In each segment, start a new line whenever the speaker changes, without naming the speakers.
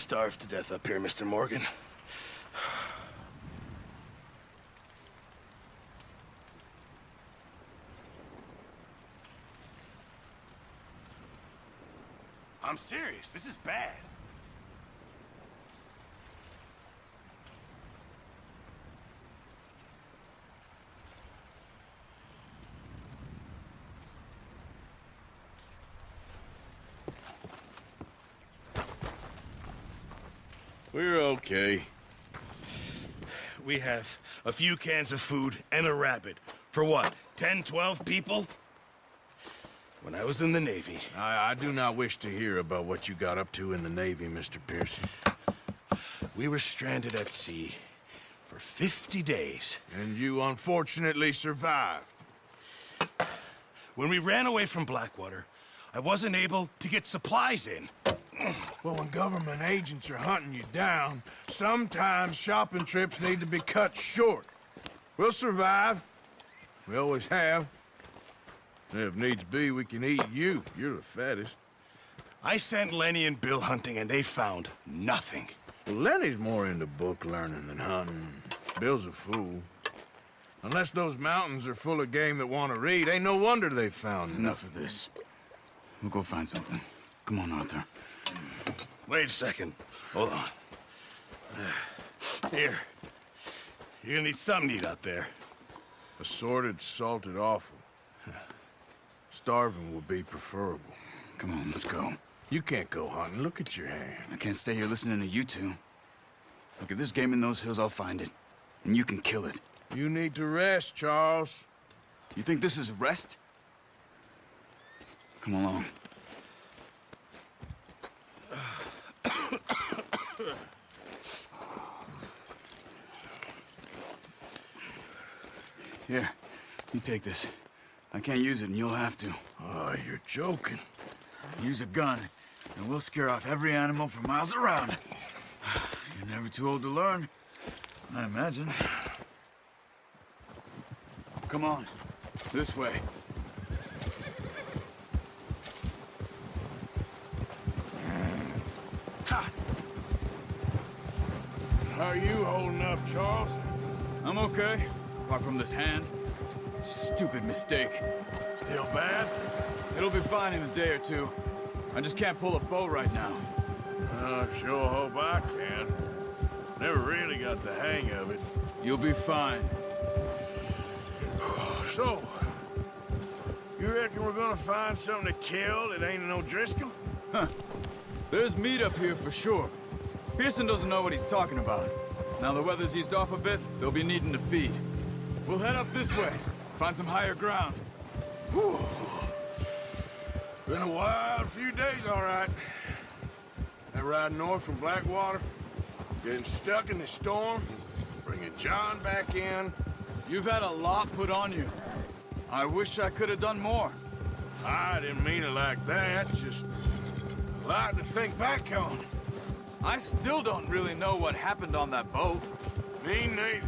starve to death up here, Mr. Morgan. I'm serious. This is bad.
We're okay.
We have a few cans of food and a rabbit. For what, 10, 12 people? When I was in the Navy...
I do not wish to hear about what you got up to in the Navy, Mr. Pearson.
We were stranded at sea for 50 days.
And you unfortunately survived.
When we ran away from Blackwater, I wasn't able to get supplies in.
Well, when government agents are hunting you down, sometimes shopping trips need to be cut short. We'll survive. We always have. If needs be, we can eat you. You're the fattest.
I sent Lenny and Bill hunting, and they found nothing.
Well, Lenny's more into book learning than hunting. Bill's a fool. Unless those mountains are full of game that want to read, ain't no wonder they found
Enough of this. We'll go find something. Come on, Arthur.
Wait a second. Hold on. Here. You're gonna need something to eat out there.
Assorted, salted offal. Starving would be preferable.
Come on, let's go.
You can't go hunting. Look at your hand.
I can't stay here listening to you two. Look, if there's game in those hills, I'll find it. And you can kill it.
You need to rest, Charles.
You think this is rest? Come along. Here, you take this. I can't use it, and you'll have to.
Oh, you're joking.
Use a gun, and we'll scare off every animal for miles around. You're never too old to learn, I imagine. Come on, this way.
How are you holding up, Charles?
I'm okay, apart from this hand. Stupid mistake.
Still bad?
It'll be fine in a day or two. I just can't pull a bow right now.
I sure hope I can. Never really got the hang of it.
You'll be fine.
So, you reckon we're gonna find something to kill that ain't no Driscoll?
Huh. There's meat up here for sure. Pearson doesn't know what he's talking about. Now the weather's eased off a bit, they'll be needing to feed. We'll head up this way, find some higher ground.
Whew. Been a wild few days, all right. That ride north from Blackwater, getting stuck in the storm, bringing John back in.
You've had a lot put on you. I wish I could have done more.
I didn't mean it like that, just a lot to think back on.
I still don't really know what happened on that boat.
Me neither.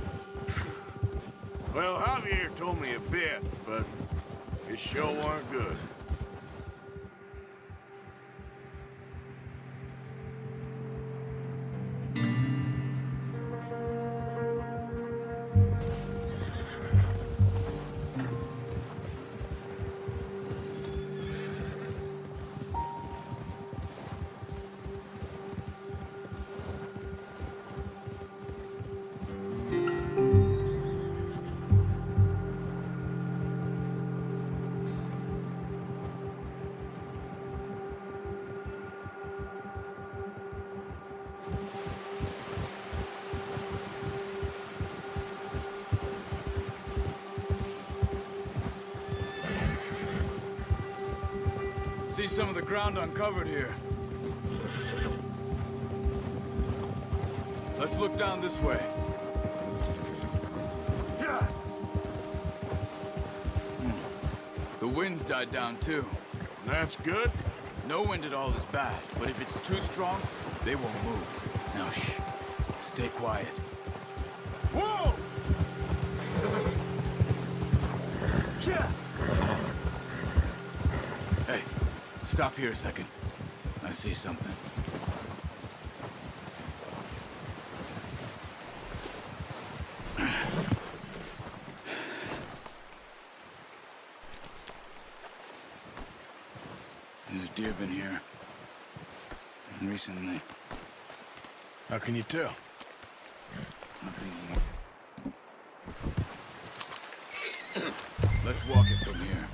Well, Javier told me a bit, but it sure weren't good.
See some of the ground uncovered here. Let's look down this way. The wind's died down too.
That's good.
No wind at all is bad, but if it's too strong, they won't move. Now shh. Stay quiet.
Whoa!
Hey, stop here a second. I see something. deer been here? Recently.
How can you tell?
Let's walk it from here.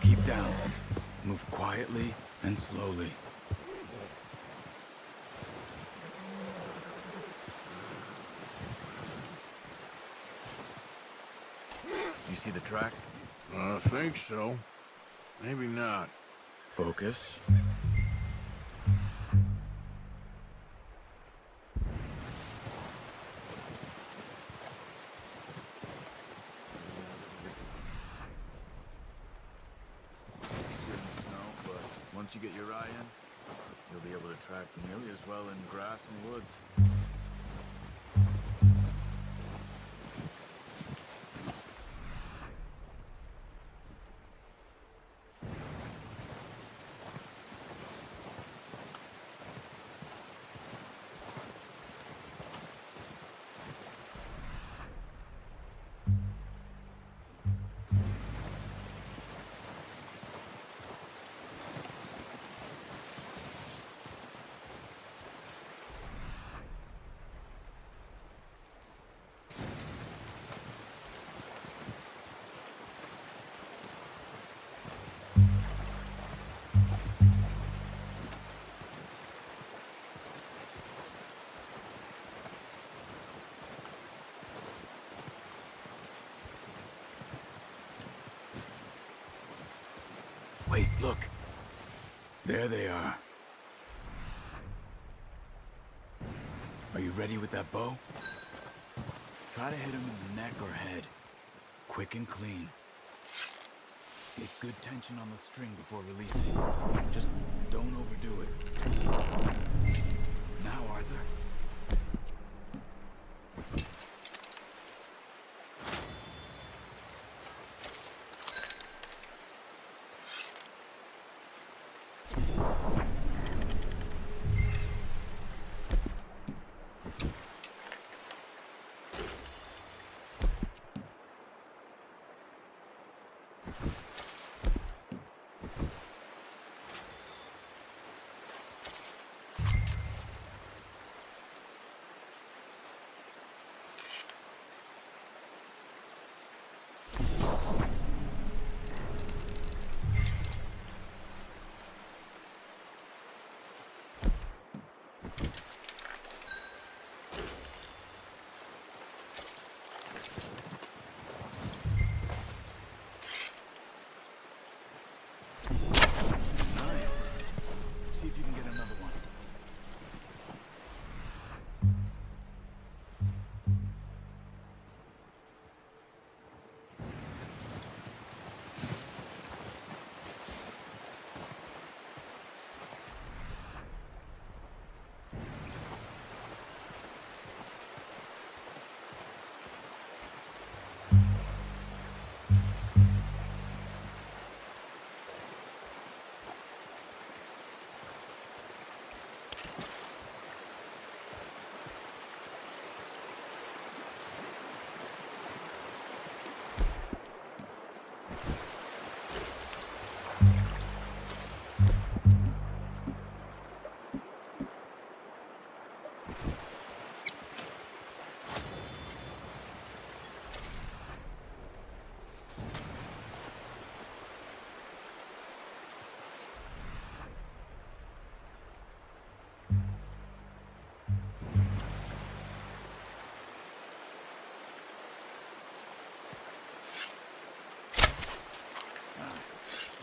Keep down. Move quietly and slowly. You see the tracks?
I think so. Maybe not.
Focus. Once you get your eye in, you'll be able to track nearly as well in grass and woods. Wait, look. There they are. Are you ready with that bow? Try to hit him in the neck or head. Quick and clean. Get good tension on the string before releasing. Just don't overdo it. Now, Arthur.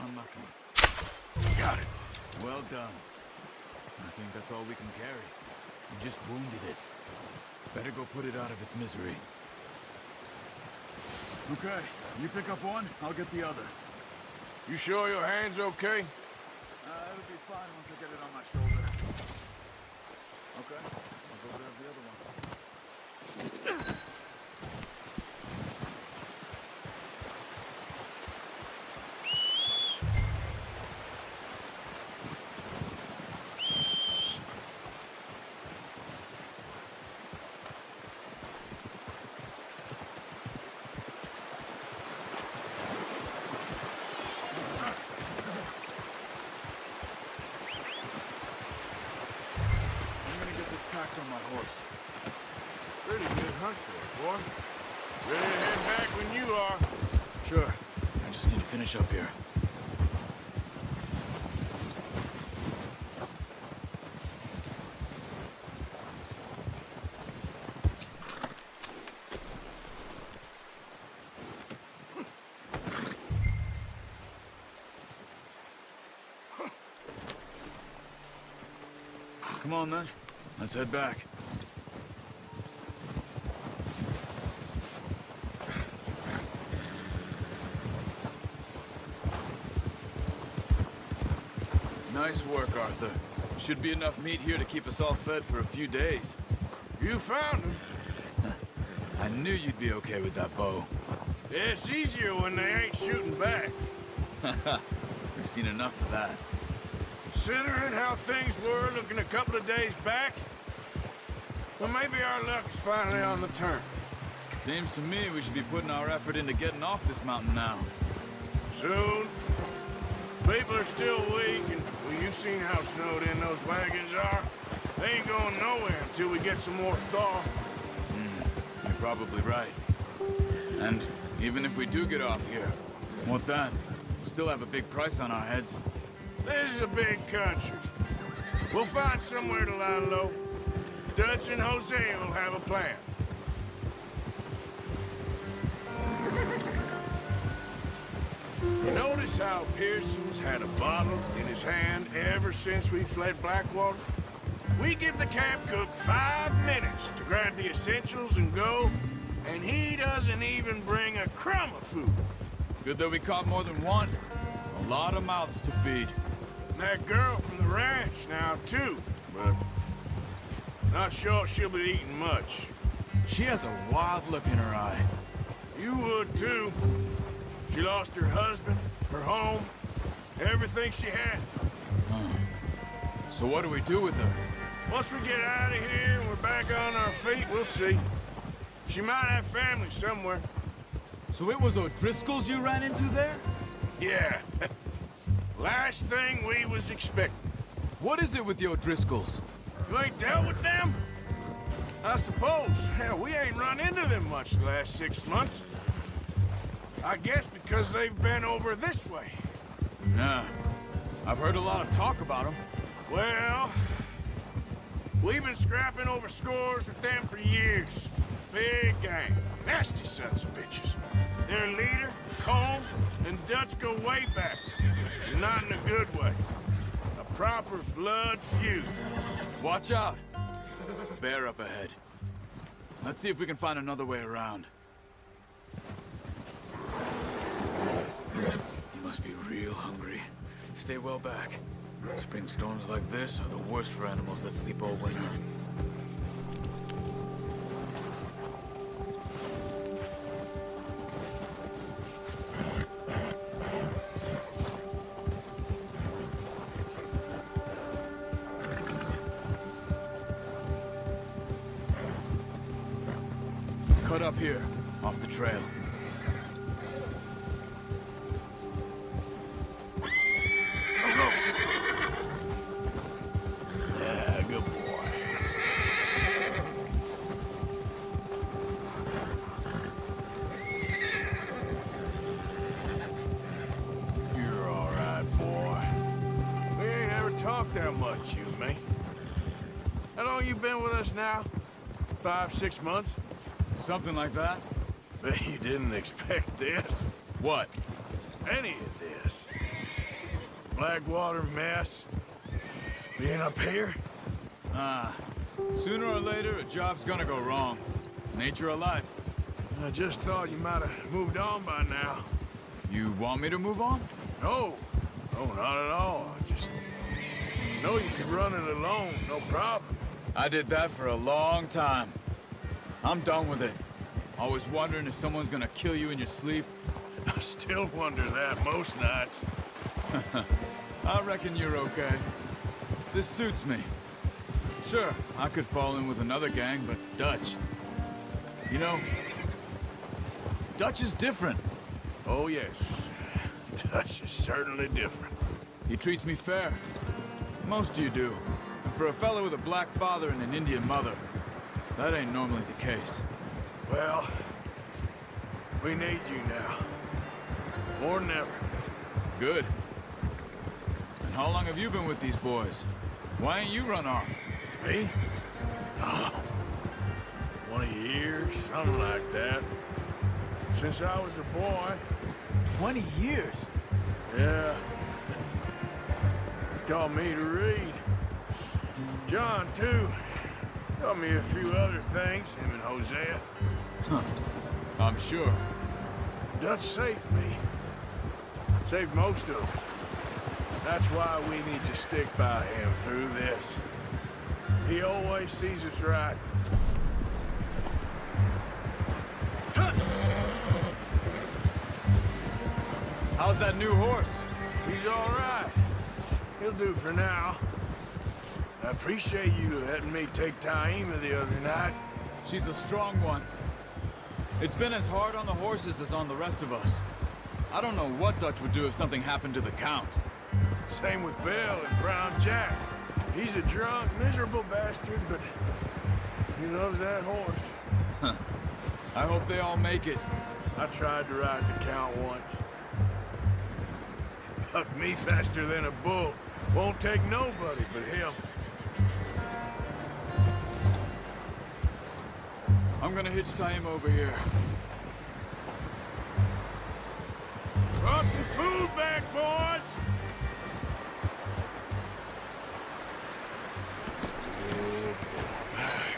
Unlucky.
Got it.
Well done. I think that's all we can carry. You just wounded it. Better go put it out of its misery. Okay, you pick up one, I'll get the other.
You sure your hand's okay?
It'll be fine once I get it on my shoulder. Okay, I'll go grab the other one.
Pretty good hunt there, boy. Ready to head back when you are.
Sure. I just need to finish up here. Come on, then. Let's head back. Nice work, Arthur. Should be enough meat here to keep us all fed for a few days.
You found him.
I knew you'd be okay with that bow.
It's easier when they ain't shooting back.
We've seen enough of that.
Considering how things were looking a couple of days back, well, maybe our luck is finally on the turn.
Seems to me we should be putting our effort into getting off this mountain now.
Soon. People are still weak, and well, you've seen how snowed in those wagons are. They ain't going nowhere until we get some more thaw.
You're probably right. And even if we do get off here, what then? We'll still have a big price on our heads.
This is a big country. We'll find somewhere to lie low. Dutch and Jose will have a plan. You notice how Pearson's had a bottle in his hand ever since we fled Blackwater? We give the camp cook 5 minutes to grab the essentials and go, and he doesn't even bring a crumb of food.
Good that we caught more than one. A lot of mouths to feed.
And that girl from the ranch now, too, but not sure she'll be eating much.
She has a wild look in her eye.
You would, too. She lost her husband, her home, everything she had.
So what do we do with her?
Once we get out of here and we're back on our feet, we'll see. She might have family somewhere.
So it was O'Driscoll's you ran into there?
Yeah. Last thing we was expecting.
What is it with the O'Driscolls?
You ain't dealt with them? I suppose. Hell, we ain't run into them much the last 6 months. I guess because they've been over this way.
Yeah. I've heard a lot of talk about them.
Well, we've been scrapping over scores with them for years. Big gang. Nasty sons of bitches. Their leader, Cole, and Dutch go way back. Not in a good way. A proper blood feud.
Watch out. Bear up ahead. Let's see if we can find another way around. You must be real hungry. Stay well back. Spring storms like this are the worst for animals that sleep all winter. Cut up here, off the trail.
Yeah, good boy. You're all right, boy. We ain't ever talked that much, you and me. How long you been with us now? 5, 6 months?
Something like that?
Bet you didn't expect this.
What?
Any of this. Blackwater mess. Being up here?
Sooner or later, a job's gonna go wrong. Nature of life.
I just thought you might have moved on by now.
You want me to move on?
No. No, not at all. I just know you could run it alone, no problem.
I did that for a long time. I'm done with it. Always wondering if someone's gonna kill you in your sleep.
I still wonder that most nights.
I reckon you're okay. This suits me. Sure, I could fall in with another gang, but Dutch... You know, Dutch is different.
Oh, yes. Dutch is certainly different.
He treats me fair. Most of you do. And for a fellow with a black father and an Indian mother, That ain't normally the case.
Well, we need you now. More than ever.
Good. And how long have you been with these boys? Why ain't you run off?
Me? Oh, 20 years, something like that. Since I was a boy.
20 years?
Yeah. Taught me to read. John, too. Taught me a few other things, him and Hosea.
Huh. I'm sure.
Dutch saved me. Saved most of us. That's why we need to stick by him through this. He always sees us right.
How's that new horse?
He's all right. He'll do for now. I appreciate you letting me take Taima the other night.
She's a strong one. It's been as hard on the horses as on the rest of us. I don't know what Dutch would do if something happened to the Count.
Same with Bill and Brown Jack. He's a drunk, miserable bastard, but he loves that horse.
Huh. I hope they all make it.
I tried to ride the Count once. Bucked me faster than a bull. Won't take nobody but him.
I'm gonna hitch Taima over here.
Brought some food back, boys!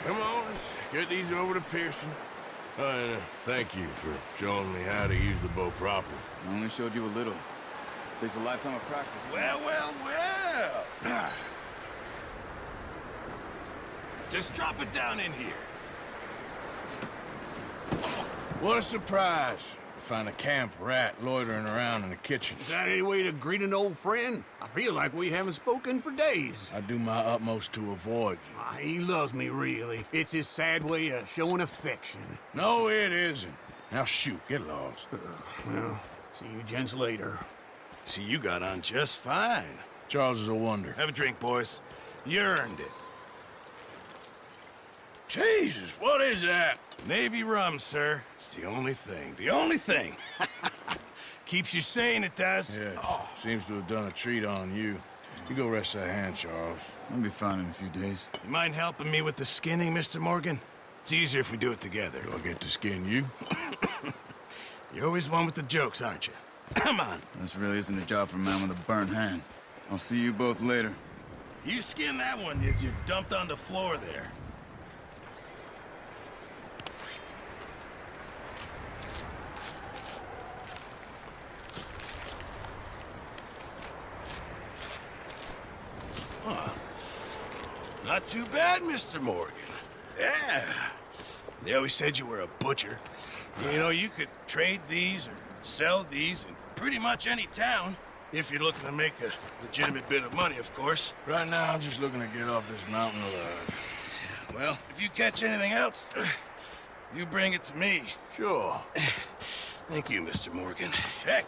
Come on, let's get these over to Pearson. And thank you for showing me how to use the bow properly.
I only showed you a little. Takes a lifetime of practice.
Well. Just drop it down in here.
What a surprise. Find a camp rat loitering around in the kitchen.
Is that any way to greet an old friend? I feel like we haven't spoken for days.
I do my utmost to avoid you.
He loves me, really. It's his sad way of showing affection.
No, it isn't. Now shoot, get lost.
Well, see you gents later.
See, you got on just fine.
Charles is a wonder.
Have a drink, boys. You earned it.
Jesus, what is that?
Navy rum, sir. It's the only thing. The only thing. Keeps you sane, it does.
Yes, seems to have done a treat on you. You go rest that hand, Charles.
I'll be fine in a few days.
You mind helping me with the skinning, Mr. Morgan? It's easier if we do it together.
Do I get to skin you?
You're always one with the jokes, aren't you? Come on.
This really isn't a job for a man with a burnt hand. I'll see you both later.
You skin that one you dumped on the floor there. Not too bad, Mr. Morgan. Yeah. They always said you were a butcher. You know, you could trade these or sell these in pretty much any town, if you're looking to make a legitimate bit of money, of course.
Right now, I'm just looking to get off this mountain alive.
Well, if you catch anything else, you bring it to me.
Sure.
Thank you, Mr. Morgan. Heck,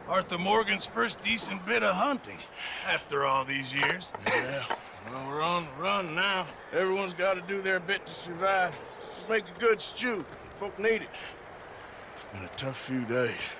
Arthur Morgan's first decent bit of hunting, after all these years.
Yeah. Well, we're on the run now. Everyone's got to do their bit to survive. Just make a good stew. Folk need it. It's been a tough few days.